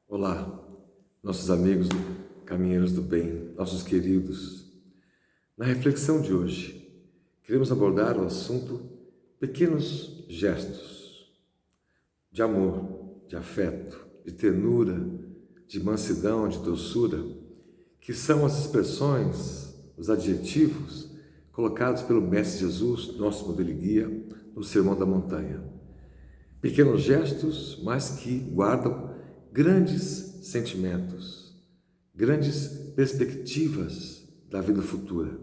Olá, nossos amigos caminheiros do bem, nossos queridos. Na reflexão de hoje, queremos abordar o assunto pequenos gestos de amor, de afeto, de ternura, de mansidão, de doçura, que são as expressões, os adjetivos colocados pelo Mestre Jesus, nosso modelo e guia, no Sermão da Montanha. Pequenos gestos, mas que guardam grandes sentimentos, grandes perspectivas da vida futura.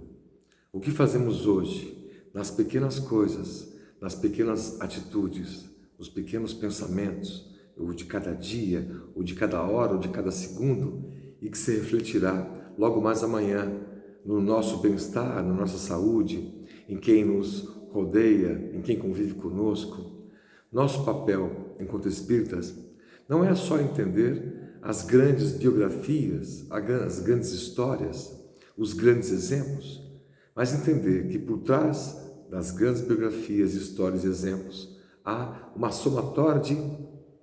O que fazemos hoje, nas pequenas coisas, nas pequenas atitudes, nos pequenos pensamentos, o de cada dia, o de cada hora, o de cada segundo, e que se refletirá logo mais amanhã no nosso bem-estar, na nossa saúde, em quem nos rodeia, em quem convive conosco. Nosso papel, enquanto espíritas, não é só entender as grandes biografias, as grandes histórias, os grandes exemplos, mas entender que por trás das grandes biografias, histórias e exemplos, há uma somatória de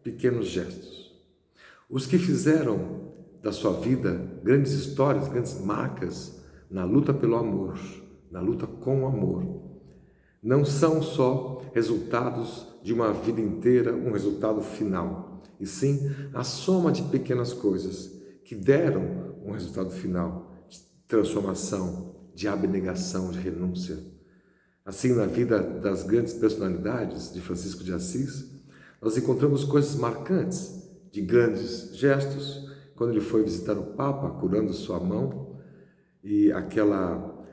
pequenos gestos. Os que fizeram da sua vida grandes histórias, grandes marcas na luta pelo amor, na luta com o amor, não são só resultados de uma vida inteira, um resultado final, e sim a soma de pequenas coisas que deram um resultado final de transformação, de abnegação, de renúncia. Assim, na vida das grandes personalidades de Francisco de Assis, nós encontramos coisas marcantes de grandes gestos, quando ele foi visitar o Papa, curando sua mão, e aquela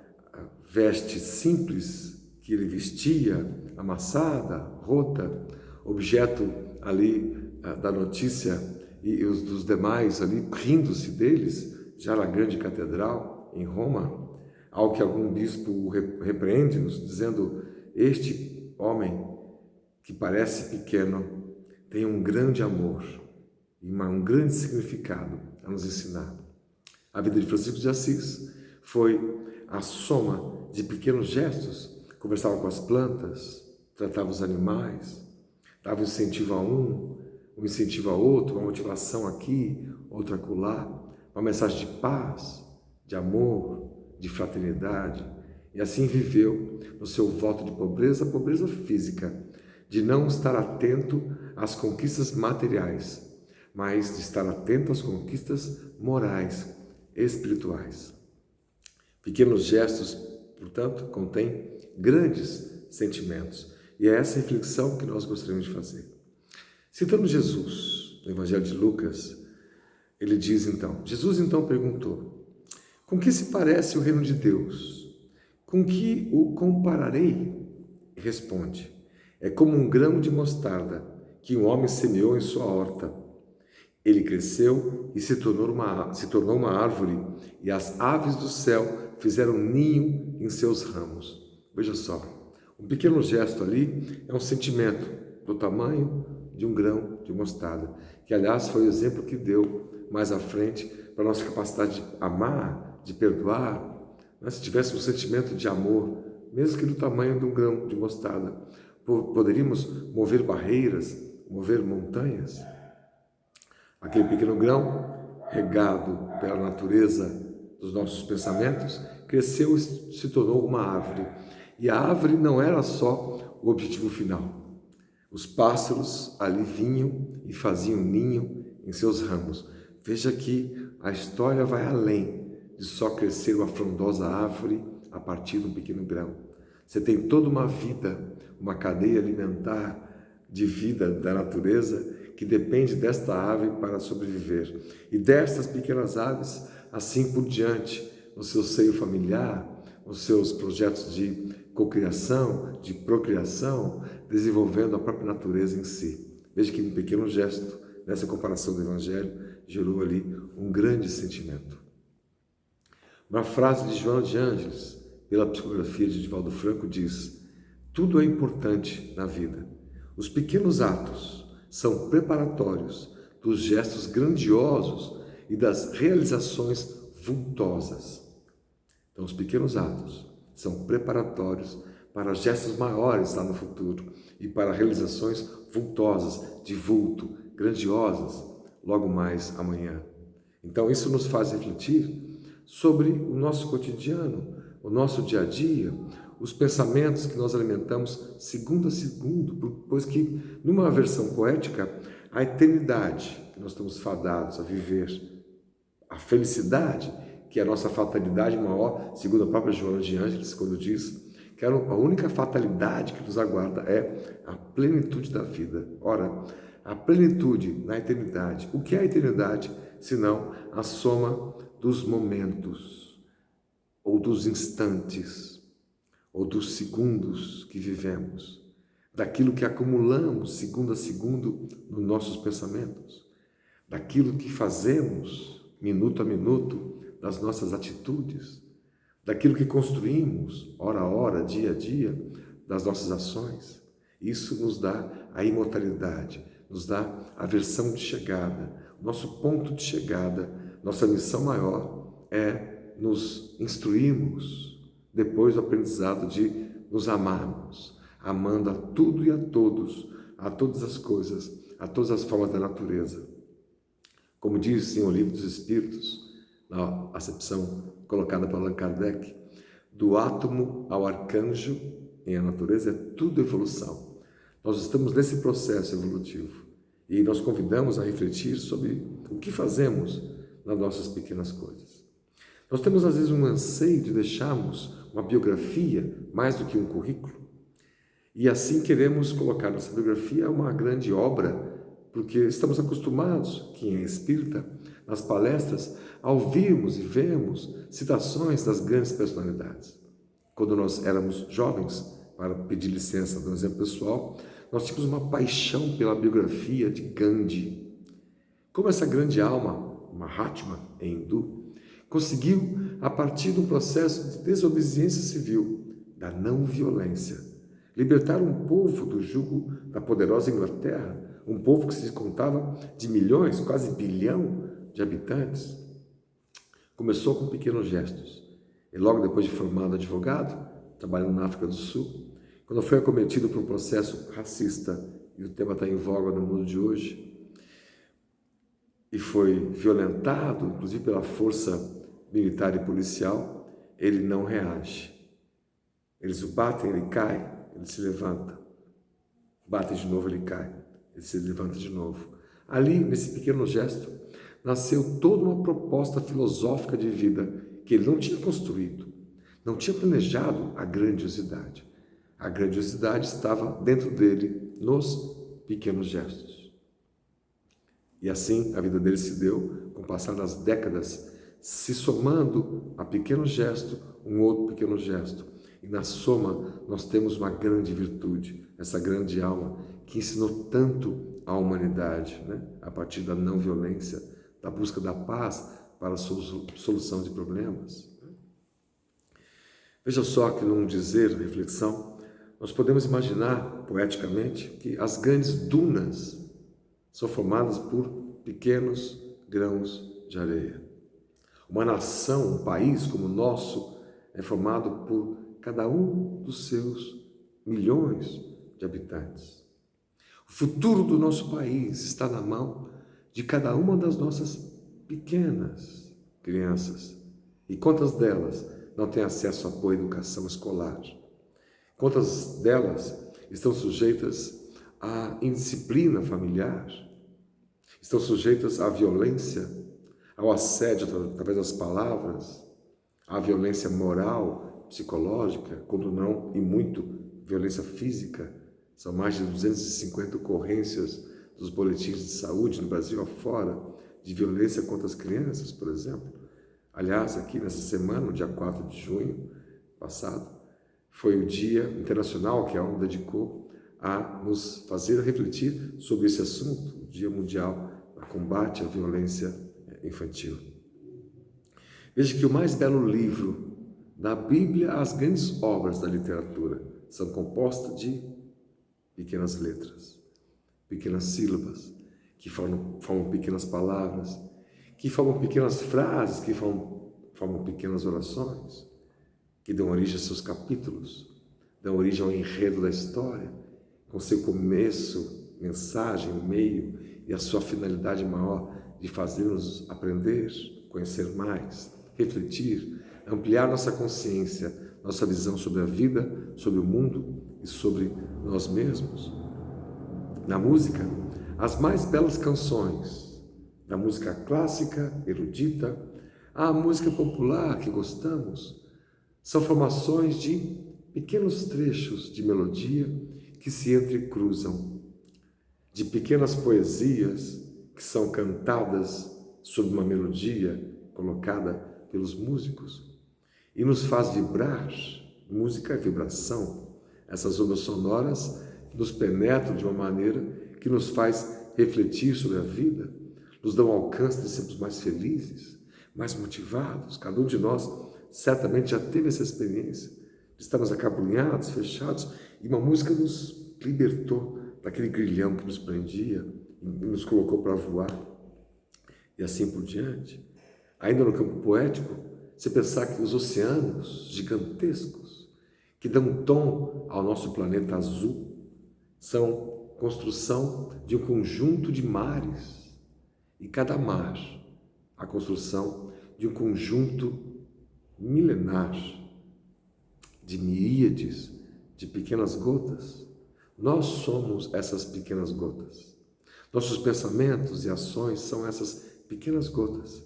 veste simples que ele vestia, amassada, rota, objeto ali da notícia e os dos demais ali rindo-se deles, já na grande catedral em Roma, ao que algum bispo o repreende-nos, dizendo: este homem que parece pequeno tem um grande amor e um grande significado a nos ensinar. A vida de Francisco de Assis foi a soma de pequenos gestos. Conversava com as plantas, tratava os animais, dava incentivo a um incentivo a outro, uma motivação aqui, outra acolá, uma mensagem de paz, de amor, de fraternidade. E assim viveu no seu voto de pobreza, pobreza física, de não estar atento às conquistas materiais, mas de estar atento às conquistas morais, espirituais. Pequenos gestos, portanto, contêm grandes sentimentos. E é essa reflexão que nós gostaríamos de fazer. Citando Jesus, no Evangelho de Lucas, ele diz então: Jesus então perguntou: com que se parece o reino de Deus? Com que o compararei? Responde: é como um grão de mostarda que um homem semeou em sua horta. Ele cresceu e se tornou uma árvore, e as aves do céu fizeram ninho em seus ramos. Veja só, um pequeno gesto ali é um sentimento do tamanho de um grão de mostarda, que aliás foi o exemplo que deu mais à frente para a nossa capacidade de amar, de perdoar. Se tivéssemos um sentimento de amor, mesmo que do tamanho de um grão de mostarda, poderíamos mover barreiras, mover montanhas. Aquele pequeno grão, regado pela natureza dos nossos pensamentos, cresceu e se tornou uma árvore. E a árvore não era só o objetivo final. Os pássaros ali vinham e faziam ninho em seus ramos. Veja que a história vai além de só crescer uma frondosa árvore a partir de um pequeno grão. Você tem toda uma vida, uma cadeia alimentar de vida da natureza que depende desta ave para sobreviver. E destas pequenas aves, assim por diante, no seu seio familiar, os seus projetos de cocriação, de procriação, desenvolvendo a própria natureza em si. Veja que um pequeno gesto, nessa comparação do Evangelho, gerou ali um grande sentimento. Uma frase de Joana de Ângeles, pela psicografia de Divaldo Franco, diz: tudo é importante na vida. Os pequenos atos são preparatórios dos gestos grandiosos e das realizações vultosas. Então, os pequenos atos são preparatórios para gestos maiores lá no futuro e para realizações vultosas, de vulto, grandiosas. logo mais amanhã. Então isso nos faz refletir sobre o nosso cotidiano, o nosso dia a dia, os pensamentos que nós alimentamos segundo a segundo, pois que, numa versão poética, a eternidade que nós estamos fadados a viver, a felicidade, que é a nossa fatalidade maior, segundo a própria Joana de Ângeles, quando diz que a única fatalidade que nos aguarda é a plenitude da vida. Ora, a plenitude na eternidade. O que é a eternidade, senão a soma dos momentos, ou dos instantes, ou dos segundos que vivemos, daquilo que acumulamos segundo a segundo nos nossos pensamentos, daquilo que fazemos minuto a minuto, das nossas atitudes, daquilo que construímos hora a hora, dia a dia, das nossas ações. Isso nos dá a imortalidade, nos dá a versão de chegada, nosso ponto de chegada. Nossa missão maior é nos instruirmos depois do aprendizado de nos amarmos, amando a tudo e a todos, a todas as coisas, a todas as formas da natureza. Como diz em O Livro dos Espíritos, na acepção colocada por Allan Kardec, do átomo ao arcanjo, em a natureza, é tudo evolução. Nós estamos nesse processo evolutivo e nós convidamos a refletir sobre o que fazemos nas nossas pequenas coisas. Nós temos, às vezes, um anseio de deixarmos uma biografia mais do que um currículo, e assim queremos colocar nossa biografia uma grande obra, porque estamos acostumados, quem é espírita, nas palestras, a ouvirmos e vermos citações das grandes personalidades. Quando nós éramos jovens, para pedir licença do exemplo pessoal, nós tínhamos uma paixão pela biografia de Gandhi. Como essa grande alma, Mahatma, em hindu, conseguiu, a partir de um processo de desobediência civil, da não violência, libertar um povo do jugo da poderosa Inglaterra, um povo que se contava de milhões, quase bilhão de habitantes. Começou com pequenos gestos, e logo depois de formado advogado, trabalhando na África do Sul, quando foi acometido por um processo racista, e o tema está em voga no mundo de hoje, e foi violentado, inclusive pela força militar e policial, ele não reage. Eles o batem, ele cai, ele se levanta. Batem de novo, ele cai, ele se levanta de novo. Ali, nesse pequeno gesto, nasceu toda uma proposta filosófica de vida que ele não tinha construído, não tinha planejado a grandiosidade. A grandiosidade estava dentro dele, nos pequenos gestos. E assim a vida dele se deu, com o passar das décadas, se somando a pequeno gesto, um outro pequeno gesto. E na soma nós temos uma grande virtude, essa grande alma que ensinou tanto à humanidade, né? A partir da não violência, da busca da paz para a solução de problemas. Veja só que num dizer, reflexão, nós podemos imaginar, poeticamente, que as grandes dunas são formadas por pequenos grãos de areia. Uma nação, um país como o nosso, é formado por cada um dos seus milhões de habitantes. O futuro do nosso país está na mão de cada uma das nossas pequenas crianças. E quantas delas não têm acesso a boa educação escolar? Quantas delas estão sujeitas à indisciplina familiar? Estão sujeitas à violência, ao assédio através das palavras, à violência moral, psicológica, quando não, e muito, violência física. São mais de 250 ocorrências dos boletins de saúde no Brasil afora, de violência contra as crianças, por exemplo. Aliás, aqui nessa semana, no dia 4 de junho passado, foi o Dia Internacional que a ONU dedicou a nos fazer refletir sobre esse assunto, o Dia Mundial a combate à violência infantil. Veja que o mais belo livro da Bíblia, as grandes obras da literatura, são compostas de pequenas letras, pequenas sílabas, que formam pequenas palavras, que formam pequenas frases, que formam pequenas orações, que dão origem a seus capítulos, dão origem ao enredo da história, com seu começo, mensagem, meio e a sua finalidade maior de fazer-nos aprender, conhecer mais, refletir, ampliar nossa consciência, nossa visão sobre a vida, sobre o mundo e sobre nós mesmos. Na música, as mais belas canções, da música clássica, erudita, à música popular que gostamos, são formações de pequenos trechos de melodia que se entrecruzam, de pequenas poesias que são cantadas sob uma melodia colocada pelos músicos e nos faz vibrar. Música é vibração. Essas ondas sonoras nos penetram de uma maneira que nos faz refletir sobre a vida, nos dão alcance de sermos mais felizes, mais motivados. Cada um de nós certamente já teve essa experiência de estarmos acabrunhados, fechados, e uma música nos libertou daquele grilhão que nos prendia e nos colocou para voar, e assim por diante. Ainda no campo poético, você pensar que os oceanos gigantescos, que dão tom ao nosso planeta azul, são construção de um conjunto de mares, e cada mar, a construção de um conjunto milenar de miríades de pequenas gotas. Nós somos essas pequenas gotas. Nossos pensamentos e ações são essas pequenas gotas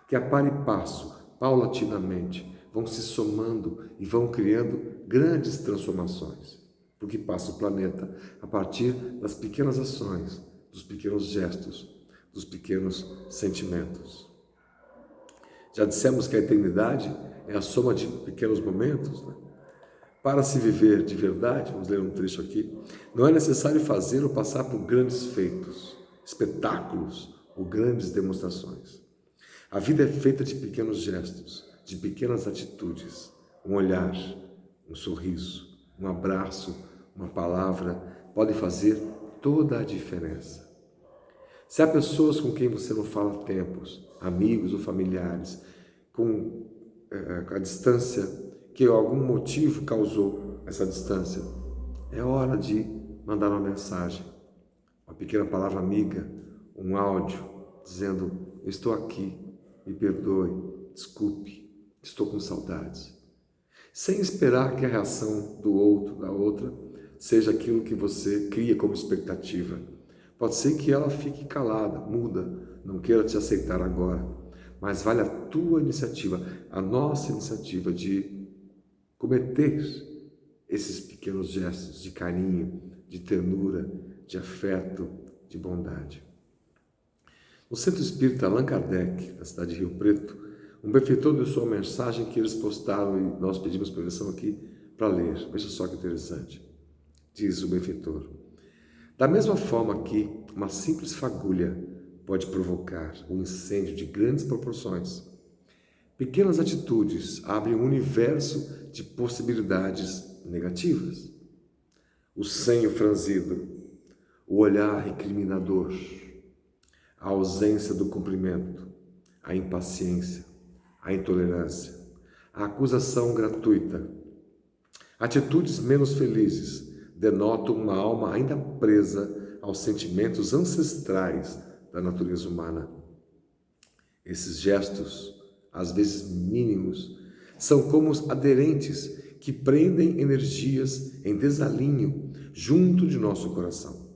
que, a par e passo, paulatinamente, vão se somando e vão criando grandes transformações, porque passa o planeta a partir das pequenas ações, dos pequenos gestos, dos pequenos sentimentos. Já dissemos que a eternidade é a soma de pequenos momentos, né? Para se viver de verdade, vamos ler um trecho aqui, não é necessário fazer ou passar por grandes feitos, espetáculos ou grandes demonstrações. A vida é feita de pequenos gestos, de pequenas atitudes, um olhar, um sorriso, um abraço, uma palavra, pode fazer toda a diferença. Se há pessoas com quem você não fala há tempos, amigos ou familiares, com a distância, que algum motivo causou essa distância, é hora de mandar uma mensagem, uma pequena palavra amiga, um áudio, dizendo: eu estou aqui, me perdoe, desculpe, estou com saudades. Sem esperar que a reação do outro, da outra, seja aquilo que você cria como expectativa. Pode ser que ela fique calada, muda, não queira te aceitar agora, mas vale a tua iniciativa, a nossa iniciativa de cometer esses pequenos gestos de carinho, de ternura, de afeto, de bondade. No Centro Espírita Allan Kardec, na cidade de Rio Preto, um benfeitor deixou uma mensagem que eles postaram e nós pedimos permissão aqui para ler. Veja só que interessante. Diz o benfeitor: da mesma forma que uma simples fagulha pode provocar um incêndio de grandes proporções, pequenas atitudes abrem um universo de possibilidades negativas. O senho franzido, o olhar recriminador, a ausência do cumprimento, a impaciência, a intolerância, a acusação gratuita, atitudes menos felizes denotam uma alma ainda presa aos sentimentos ancestrais da natureza humana. Esses gestos, às vezes mínimos, são como os aderentes que prendem energias em desalinho junto de nosso coração,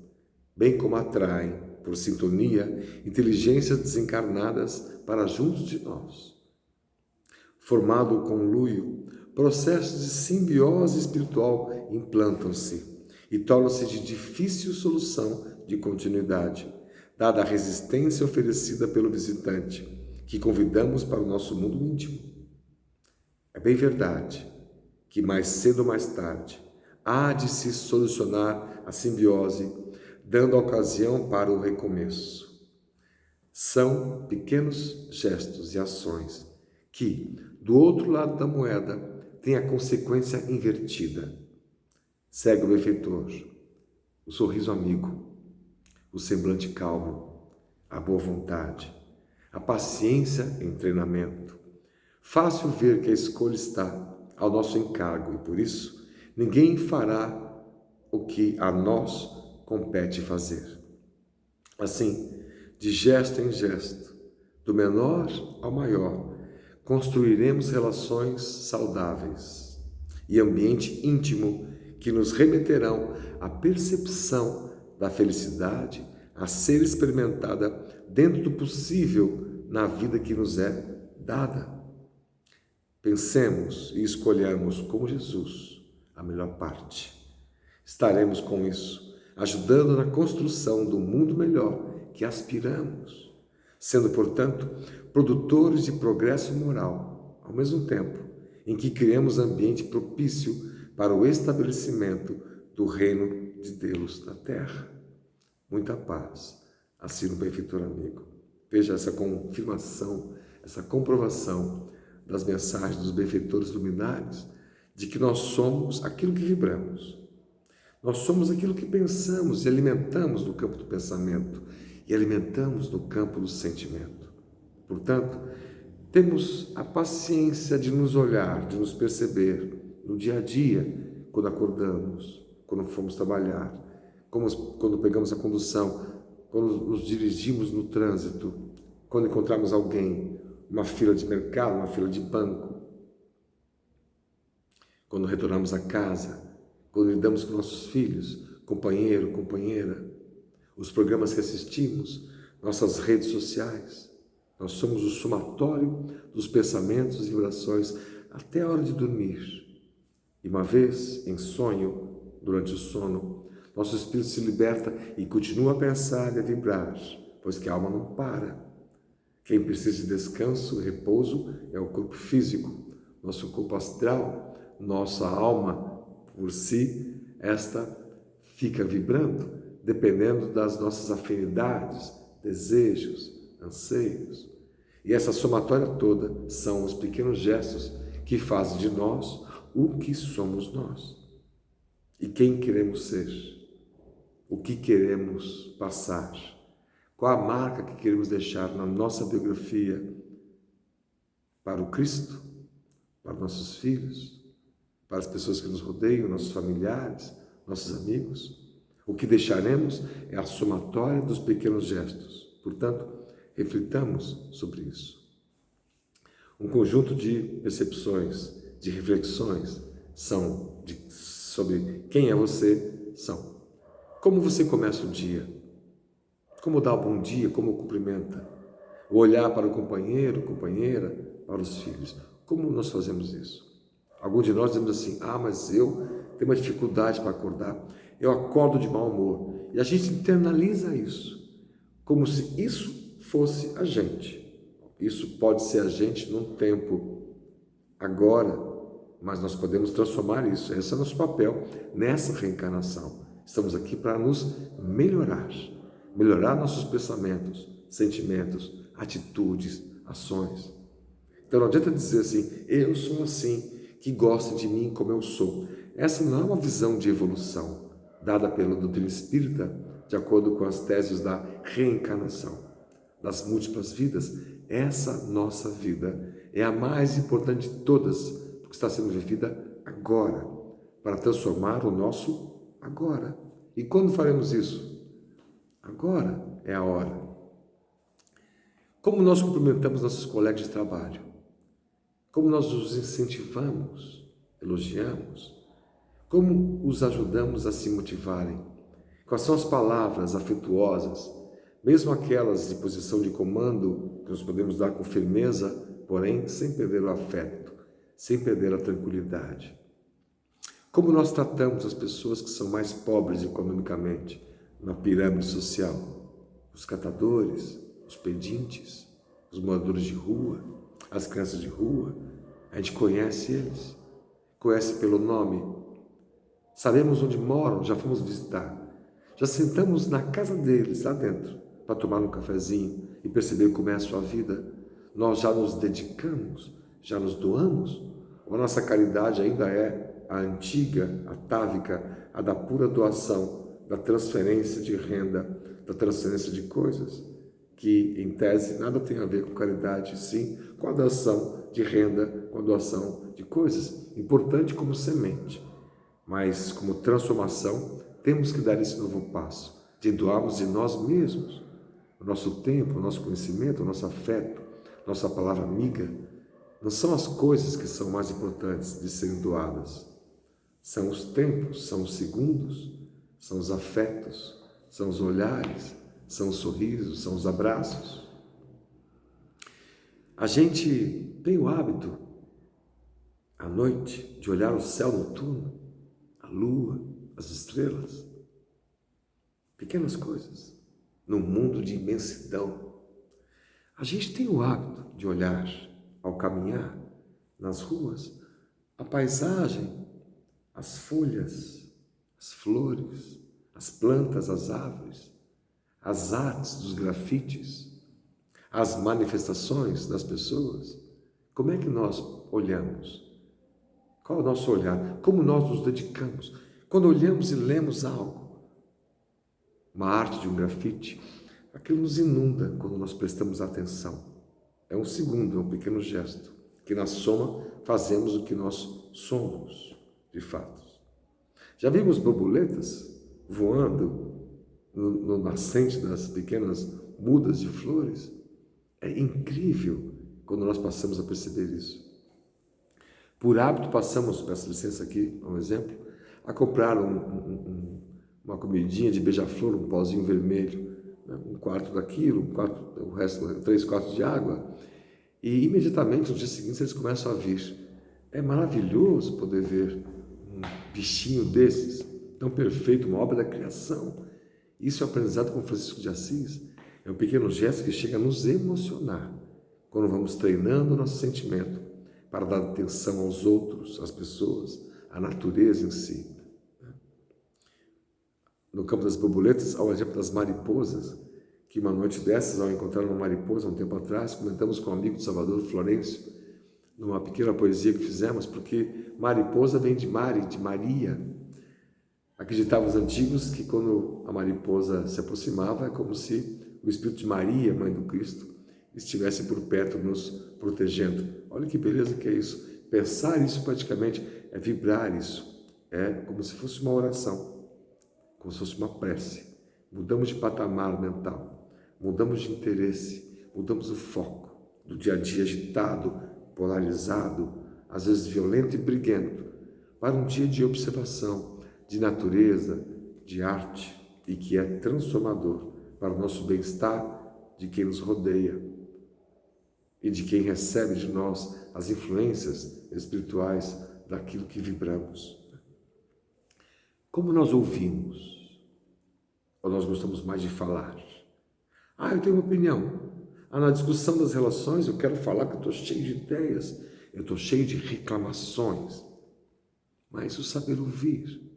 bem como atraem, por sintonia, inteligências desencarnadas para junto de nós. Formado o conluio, processos de simbiose espiritual implantam-se e tornam-se de difícil solução de continuidade, dada a resistência oferecida pelo visitante, que convidamos para o nosso mundo íntimo. É bem verdade que mais cedo ou mais tarde há de se solucionar a simbiose, dando ocasião para o recomeço. São pequenos gestos e ações que, do outro lado da moeda, têm a consequência invertida. Segue o benfeitor, o sorriso amigo, o semblante calmo, a boa vontade, a paciência em treinamento. Fácil ver que a escolha está ao nosso encargo e, por isso, ninguém fará o que a nós compete fazer. Assim, de gesto em gesto, do menor ao maior, construiremos relações saudáveis e ambiente íntimo que nos remeterão à percepção da felicidade a ser experimentada dentro do possível na vida que nos é dada. Pensemos e escolhamos como Jesus a melhor parte. Estaremos com isso, ajudando na construção do mundo melhor que aspiramos, sendo, portanto, produtores de progresso moral, ao mesmo tempo em que criamos ambiente propício para o estabelecimento do reino de Deus na terra. Muita paz. Assim, no benfeitor amigo. Veja essa confirmação, essa comprovação das mensagens dos benfeitores luminares de que nós somos aquilo que vibramos. Nós somos aquilo que pensamos e alimentamos no campo do pensamento e alimentamos no campo do sentimento. Portanto, temos a paciência de nos olhar, de nos perceber no dia a dia, quando acordamos, quando fomos trabalhar, quando pegamos a condução, quando nos dirigimos no trânsito, quando encontramos alguém, uma fila de mercado, uma fila de banco, quando retornamos a casa, quando lidamos com nossos filhos, companheiro, companheira, os programas que assistimos, nossas redes sociais. Nós somos o somatório dos pensamentos e vibrações até a hora de dormir. E uma vez, em sonho, durante o sono, nosso espírito se liberta e continua a pensar e a vibrar, pois que a alma não para. Quem precisa de descanso e repouso é o corpo físico, nosso corpo astral, nossa alma por si, esta fica vibrando, dependendo das nossas afinidades, desejos, anseios. E essa somatória toda são os pequenos gestos que fazem de nós o que somos nós. E quem queremos ser? O que queremos passar? Qual a marca que queremos deixar na nossa biografia para o Cristo, para nossos filhos, para as pessoas que nos rodeiam, nossos familiares, nossos amigos? O que deixaremos é a somatória dos pequenos gestos. Portanto, reflitamos sobre isso. Um conjunto de percepções, de reflexões sobre quem é você são. Como você começa o dia? Como dá um bom dia? Como cumprimenta? O olhar para o companheiro, companheira, para os filhos. Como nós fazemos isso? Alguns de nós dizemos assim, mas eu tenho uma dificuldade para acordar. Eu acordo de mau humor. E a gente internaliza isso, como se isso fosse a gente. Isso pode ser a gente num tempo agora, mas nós podemos transformar isso. Esse é o nosso papel nessa reencarnação. Estamos aqui para nos melhorar nossos pensamentos, sentimentos, atitudes, ações. Então não adianta dizer assim, eu sou assim, que gosta de mim como eu sou. Essa não é uma visão de evolução dada pela doutrina espírita, de acordo com as teses da reencarnação, das múltiplas vidas. Essa nossa vida é a mais importante de todas, porque está sendo vivida agora, para transformar o nosso agora. E quando faremos isso? Agora é a hora. Como nós cumprimentamos nossos colegas de trabalho? Como nós os incentivamos, elogiamos? Como os ajudamos a se motivarem? Quais são as palavras afetuosas, mesmo aquelas de posição de comando, que nós podemos dar com firmeza, porém sem perder o afeto, sem perder a tranquilidade? Como nós tratamos as pessoas que são mais pobres economicamente na pirâmide social? Os catadores, os pedintes, os moradores de rua, as crianças de rua. A gente conhece eles, conhece pelo nome, sabemos onde moram, já fomos visitar, já sentamos na casa deles, lá dentro, para tomar um cafezinho e perceber como é a sua vida. Nós já nos dedicamos, já nos doamos? Ou a nossa caridade ainda é a antiga, atávica, a da pura doação, da transferência de renda, da transferência de coisas, que em tese nada tem a ver com caridade, sim com a doação de renda, com a doação de coisas, importante como semente, mas como transformação temos que dar esse novo passo, de doarmos de nós mesmos, o nosso tempo, o nosso conhecimento, o nosso afeto, nossa palavra amiga, não são as coisas que são mais importantes de serem doadas. São os tempos, são os segundos, são os afetos, são os olhares, são os sorrisos, são os abraços. A gente tem o hábito, à noite, de olhar o céu noturno, a lua, as estrelas, pequenas coisas, num mundo de imensidão. A gente tem o hábito de olhar, ao caminhar nas ruas, a paisagem, as folhas, as flores, as plantas, as árvores, as artes dos grafites, as manifestações das pessoas. Como é que nós olhamos? Qual é o nosso olhar? Como nós nos dedicamos? Quando olhamos e lemos algo, uma arte de um grafite, aquilo nos inunda quando nós prestamos atenção. É um segundo, é um pequeno gesto, que na soma fazemos o que nós somos, de fato. Já vimos borboletas voando no nascente das pequenas mudas de flores? É incrível quando nós passamos a perceber isso. Por hábito passamos, peço licença aqui, um exemplo, a comprar uma comidinha de beija-flor, um pozinho vermelho, né? Um quarto daquilo, o resto, 3/4 de água, e imediatamente, nos dias seguintes, eles começam a vir. É maravilhoso poder ver um bichinho desses, tão perfeito, uma obra da criação. Isso é aprendizado com Francisco de Assis. É um pequeno gesto que chega a nos emocionar quando vamos treinando o nosso sentimento para dar atenção aos outros, às pessoas, à natureza em si. No campo das borboletas, ao exemplo das mariposas, que uma noite dessas, ao encontrar uma mariposa um tempo atrás, comentamos com um amigo de Salvador, Florencio, numa pequena poesia que fizemos, porque mariposa vem de Mari, de Maria. Acreditavam os antigos que quando a mariposa se aproximava, é como se o Espírito de Maria, Mãe do Cristo, estivesse por perto nos protegendo. Olha que beleza que é isso. Pensar isso praticamente é vibrar isso. É como se fosse uma oração, como se fosse uma prece. Mudamos de patamar mental, mudamos de interesse, mudamos o foco do dia a dia agitado, polarizado, às vezes violento e briguento, para um dia de observação, de natureza, de arte, e que é transformador para o nosso bem-estar, de quem nos rodeia e de quem recebe de nós as influências espirituais daquilo que vibramos. Como nós ouvimos? Ou nós gostamos mais de falar? Eu tenho uma opinião. Na discussão das relações eu quero falar que eu estou cheio de ideias, eu estou cheio de reclamações. Mas o saber ouvir,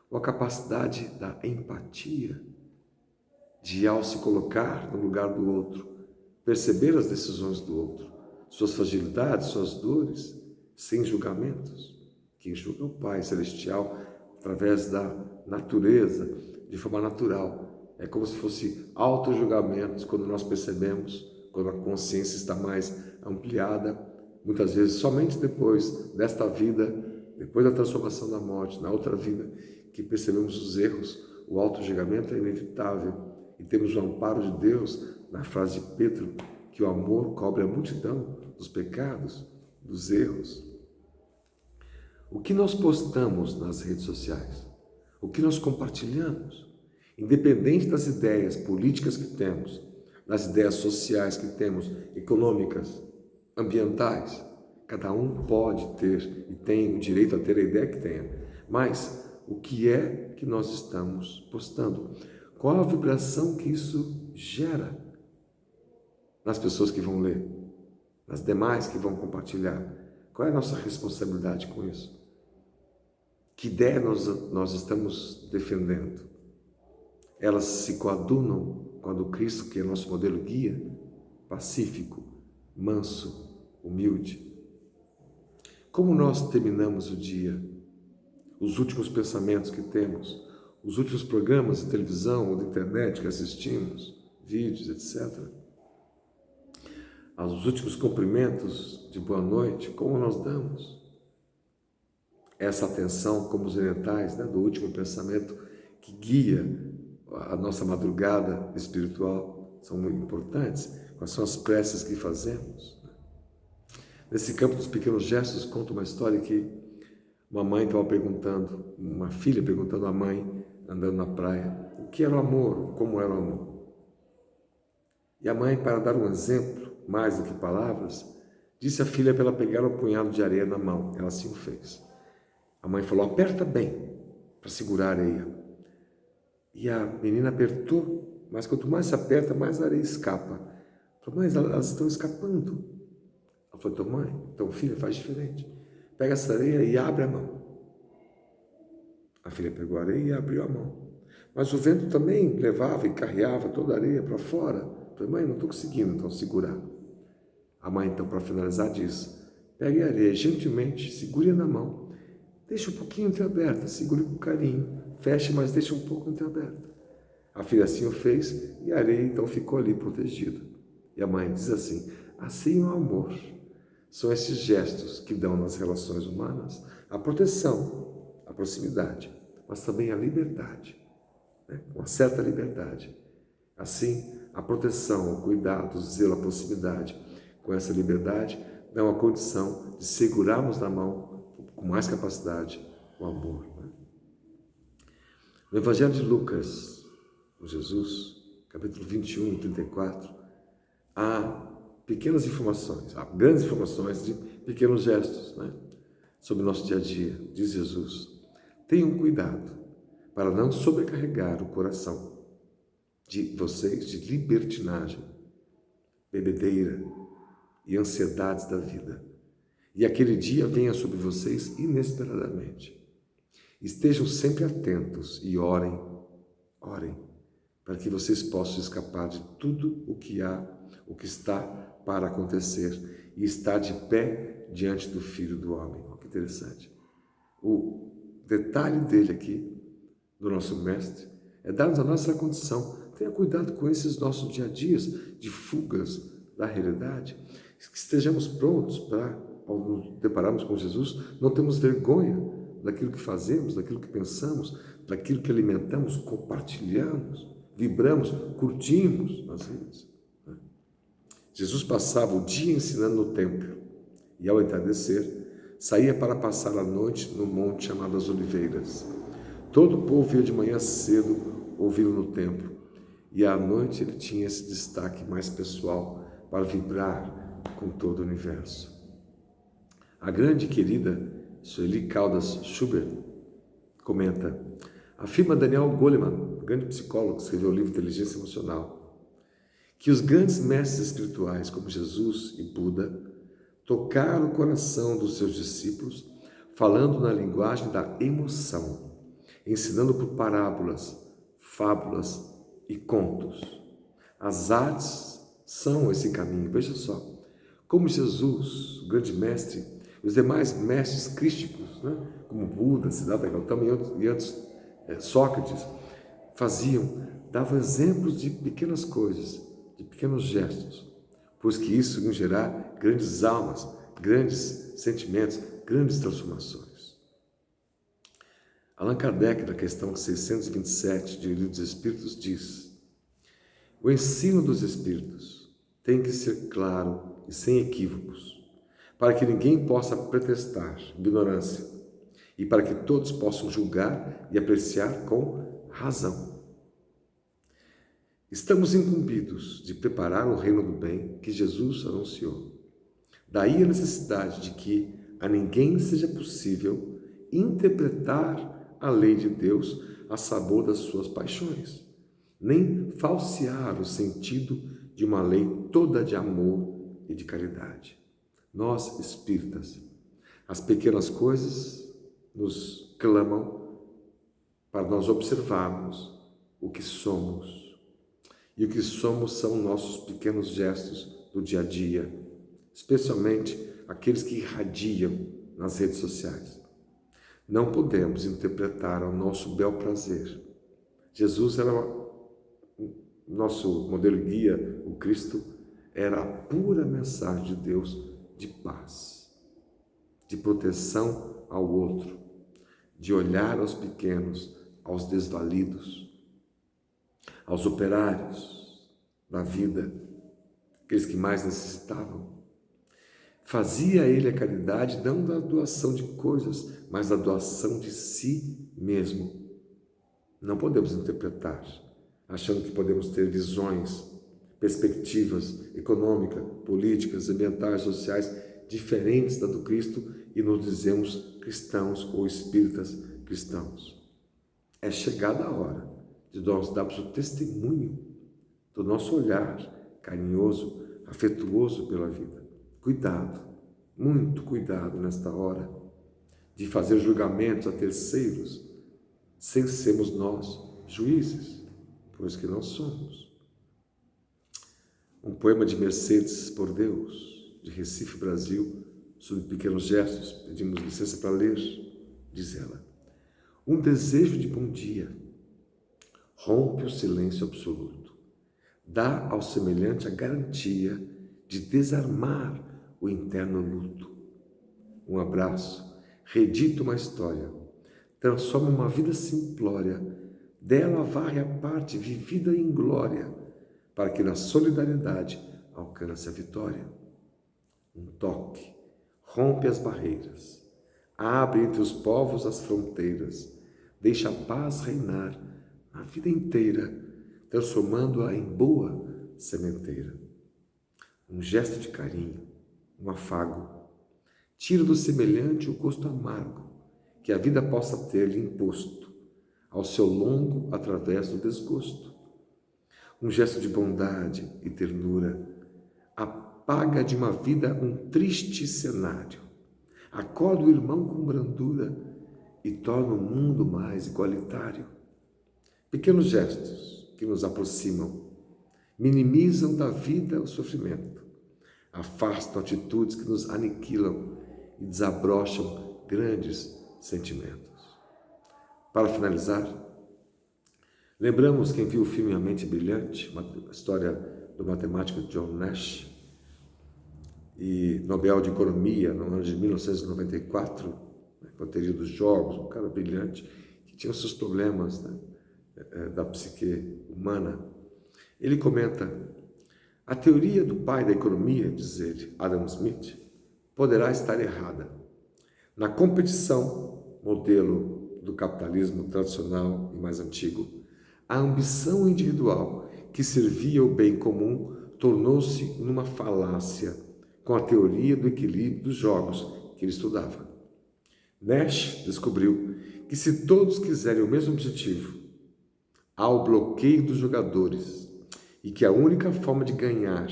ou a capacidade da empatia, de ao se colocar no lugar do outro, perceber as decisões do outro, suas fragilidades, suas dores, sem julgamentos. Quem julga é o Pai Celestial, através da natureza, de forma natural. É como se fosse auto-julgamentos, quando nós percebemos, quando a consciência está mais ampliada, muitas vezes somente depois desta vida, depois da transformação da morte, na outra vida, que percebemos os erros. O auto-julgamento é inevitável e temos o amparo de Deus na frase de Pedro, que o amor cobre a multidão dos pecados, dos erros. O que nós postamos nas redes sociais? O que nós compartilhamos? Independente das ideias políticas que temos, das ideias sociais que temos, econômicas, ambientais, cada um pode ter e tem o direito a ter a ideia que tenha. Mas o que é que nós estamos postando? Qual a vibração que isso gera nas pessoas que vão ler, nas demais que vão compartilhar? Qual é a nossa responsabilidade com isso? Que ideia nós estamos defendendo? Elas se coadunam com a do Cristo, que é nosso modelo guia, pacífico, manso, humilde. Como nós terminamos o dia? Os últimos pensamentos que temos, os últimos programas de televisão ou de internet que assistimos, vídeos, etc. Os últimos cumprimentos de boa noite, como nós damos? Essa atenção, como os orientais, né, do último pensamento que guia a nossa madrugada espiritual, são muito importantes, quais são as preces que fazemos. Nesse campo dos pequenos gestos, conta uma história que uma filha perguntando à mãe, andando na praia, o que era o amor, como era o amor. E a mãe, para dar um exemplo, mais do que palavras, disse à filha para ela pegar um punhado de areia na mão. Ela assim o fez. A mãe falou, aperta bem, para segurar a areia. E a menina apertou, mas quanto mais se aperta, mais a areia escapa. Falou, mas elas estão escapando. Ela falou, então mãe, então filha, faz diferente. Pega essa areia e abre a mão. A filha pegou a areia e abriu a mão. Mas o vento também levava e carreava toda a areia para fora. Eu falei, mãe, não estou conseguindo então segurar. A mãe, então, para finalizar, diz, pegue a areia gentilmente, segure na mão, deixe um pouquinho entreaberta, segure com carinho, feche, mas deixe um pouco entreaberta. A filha assim o fez e a areia então ficou ali protegida. E a mãe diz assim o amor. São esses gestos que dão nas relações humanas a proteção, a proximidade, mas também a liberdade, né? Uma certa liberdade. Assim, a proteção, o cuidado, o zelo, a proximidade, com essa liberdade, dão a condição de segurarmos na mão, com mais capacidade, o amor. Né? No Evangelho de Lucas, com Jesus, capítulo 21 e 34, há pequenas informações, há grandes informações de pequenos gestos, né? Sobre o nosso dia a dia. Diz Jesus, tenham cuidado para não sobrecarregar o coração de vocês de libertinagem, bebedeira e ansiedades da vida. E aquele dia venha sobre vocês inesperadamente. Estejam sempre atentos e orem, para que vocês possam escapar de tudo o que está para acontecer e estar de pé diante do Filho do Homem. Olha que interessante. O detalhe dele aqui, do nosso mestre, é dar-nos a nossa condição. Tenha cuidado com esses nossos dia a dias de fugas da realidade, que estejamos prontos para, ao nos depararmos com Jesus, não termos vergonha daquilo que fazemos, daquilo que pensamos, daquilo que alimentamos, compartilhamos, vibramos, curtimos às vezes. Jesus passava o dia ensinando no templo e, ao entardecer, saía para passar a noite no monte chamado das Oliveiras. Todo o povo ia de manhã cedo ouvi-lo no templo e à noite ele tinha esse destaque mais pessoal para vibrar com todo o universo. A grande e querida Sueli Caldas Schubert comenta, afirma Daniel Goleman, grande psicólogo que escreveu o livro Inteligência Emocional, que os grandes mestres espirituais como Jesus e Buda tocaram o coração dos seus discípulos falando na linguagem da emoção, ensinando por parábolas, fábulas e contos. As artes são esse caminho. Veja só, como Jesus, o grande mestre, os demais mestres crísticos, né, como Buda, Siddhartha Gautama e antes Sócrates, davam exemplos de pequenas coisas, de pequenos gestos, pois que isso iam gerar grandes almas, grandes sentimentos, grandes transformações. Allan Kardec, na questão 627 de Livro dos Espíritos, diz: o ensino dos Espíritos tem que ser claro e sem equívocos, para que ninguém possa pretextar ignorância e para que todos possam julgar e apreciar com razão. Estamos incumbidos de preparar o reino do bem que Jesus anunciou. Daí a necessidade de que a ninguém seja possível interpretar a lei de Deus a sabor das suas paixões, nem falsear o sentido de uma lei toda de amor e de caridade. Nós, espíritas, as pequenas coisas nos clamam para nós observarmos o que somos. E o que somos são nossos pequenos gestos do dia a dia, especialmente aqueles que irradiam nas redes sociais. Não podemos interpretar ao nosso bel prazer. Jesus era nosso modelo guia, o Cristo, era a pura mensagem de Deus de paz, de proteção ao outro, de olhar aos pequenos, aos desvalidos, aos operários, da vida, aqueles que mais necessitavam. Fazia ele a caridade não da doação de coisas, mas da doação de si mesmo. Não podemos interpretar, achando que podemos ter visões, perspectivas econômicas, políticas, ambientais, sociais diferentes da do Cristo e nos dizemos cristãos ou espíritas cristãos. É chegada a hora de nós darmos o testemunho do nosso olhar carinhoso, afetuoso pela vida. Cuidado, muito cuidado nesta hora de fazer julgamentos a terceiros, sem sermos nós juízes, pois que não somos. Um poema de Mercedes por Deus, de Recife, Brasil, sobre pequenos gestos, pedimos licença para ler, diz ela. Um desejo de bom dia rompe o silêncio absoluto, dá ao semelhante a garantia de desarmar o interno luto. Um abraço redita uma história, transforma uma vida simplória, dela varre a parte vivida em glória, para que na solidariedade alcance a vitória. Um toque rompe as barreiras, abre entre os povos as fronteiras, deixa a paz reinar a vida inteira, transformando-a em boa sementeira. Um gesto de carinho, um afago, tira do semelhante o gosto amargo que a vida possa ter-lhe imposto ao seu longo através do desgosto. Um gesto de bondade e ternura apaga de uma vida um triste cenário, acorda o irmão com brandura e torna o mundo mais igualitário. Pequenos gestos que nos aproximam, minimizam da vida o sofrimento, afastam atitudes que nos aniquilam e desabrocham grandes sentimentos. Para finalizar, lembramos quem viu o filme A Mente Brilhante, uma história do matemático John Nash, e Nobel de Economia no ano de 1994, loteria dos jogos, um cara brilhante, que tinha seus problemas, da psique humana. Ele comenta, a teoria do pai da economia, diz ele, Adam Smith, poderá estar errada. Na competição, modelo do capitalismo tradicional e mais antigo, a ambição individual que servia ao bem comum tornou-se numa falácia com a teoria do equilíbrio dos jogos que ele estudava. Nash descobriu que se todos quiserem o mesmo objetivo, há o bloqueio dos jogadores e que a única forma de ganhar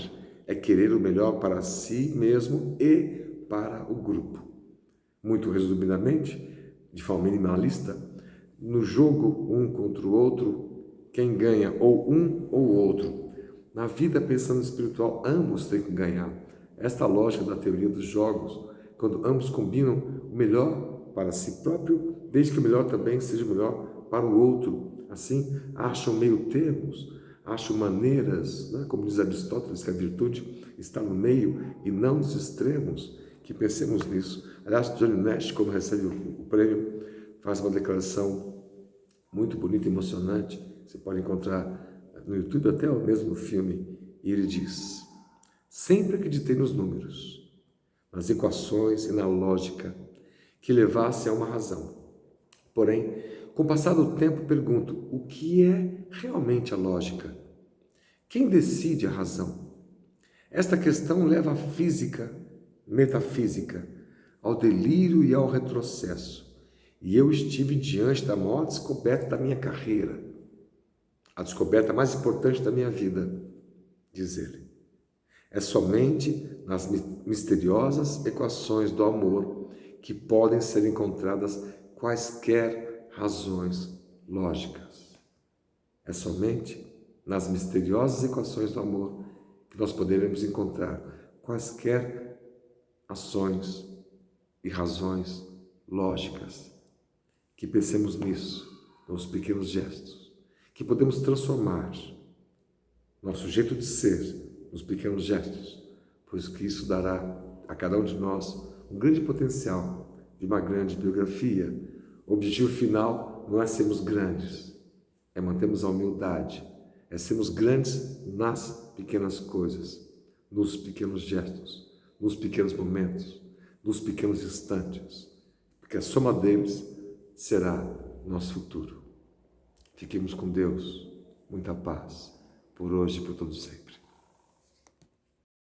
é querer o melhor para si mesmo e para o grupo. Muito resumidamente, de forma minimalista, no jogo um contra o outro, quem ganha ou um ou o outro. Na vida, pensando no espiritual, ambos têm que ganhar. Esta lógica da teoria dos jogos, quando ambos combinam o melhor para si próprio, desde que o melhor também seja o melhor para o outro. Assim, acham meio termos, acham maneiras, como diz Aristóteles, que a virtude está no meio e não nos extremos, que pensemos nisso. Aliás, Johnny Nash, quando recebe o prêmio, faz uma declaração muito bonita e emocionante, você pode encontrar no YouTube, até o mesmo filme, e ele diz, sempre acreditei nos números, nas equações e na lógica, que levasse a uma razão. Porém, com o passar do tempo, pergunto, o que é realmente a lógica? Quem decide a razão? Esta questão leva à física, metafísica, ao delírio e ao retrocesso. E eu estive diante da maior descoberta da minha carreira, a descoberta mais importante da minha vida, diz ele. É somente nas misteriosas equações do amor que podem ser encontradas quaisquer razões lógicas. É somente nas misteriosas equações do amor que nós poderemos encontrar quaisquer ações e razões lógicas. Que pensemos nisso, nos pequenos gestos, que podemos transformar nosso jeito de ser nos pequenos gestos, pois que isso dará a cada um de nós um grande potencial de uma grande biografia. O objetivo final não é sermos grandes, é mantermos a humildade, é sermos grandes nas pequenas coisas, nos pequenos gestos, nos pequenos momentos, nos pequenos instantes, porque a soma deles será nosso futuro. Fiquemos com Deus, muita paz, por hoje e por todo sempre.